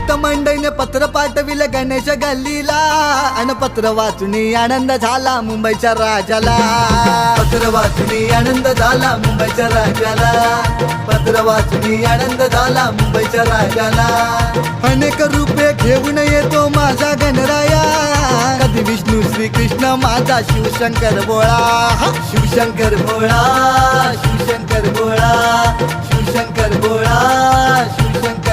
मित्रमंडळीने पत्र पाठविलं गणेश गल्लीला आणि पत्र वाचून आनंद झाला मुंबईच्या राजाला. पत्र वाचून आनंद झाला मुंबईच्या राजाला. पत्र वाचून आनंद झाला मुंबईच्या राजाला. अनेक रूपे घेऊन येतो माझा गणराया. कधी विष्णू श्रीकृष्ण माझा शिवशंकर भोळा. शिवशंकर भोळा, शिवशंकर भोळा, शिवशंकर भोळा, शिवशंकर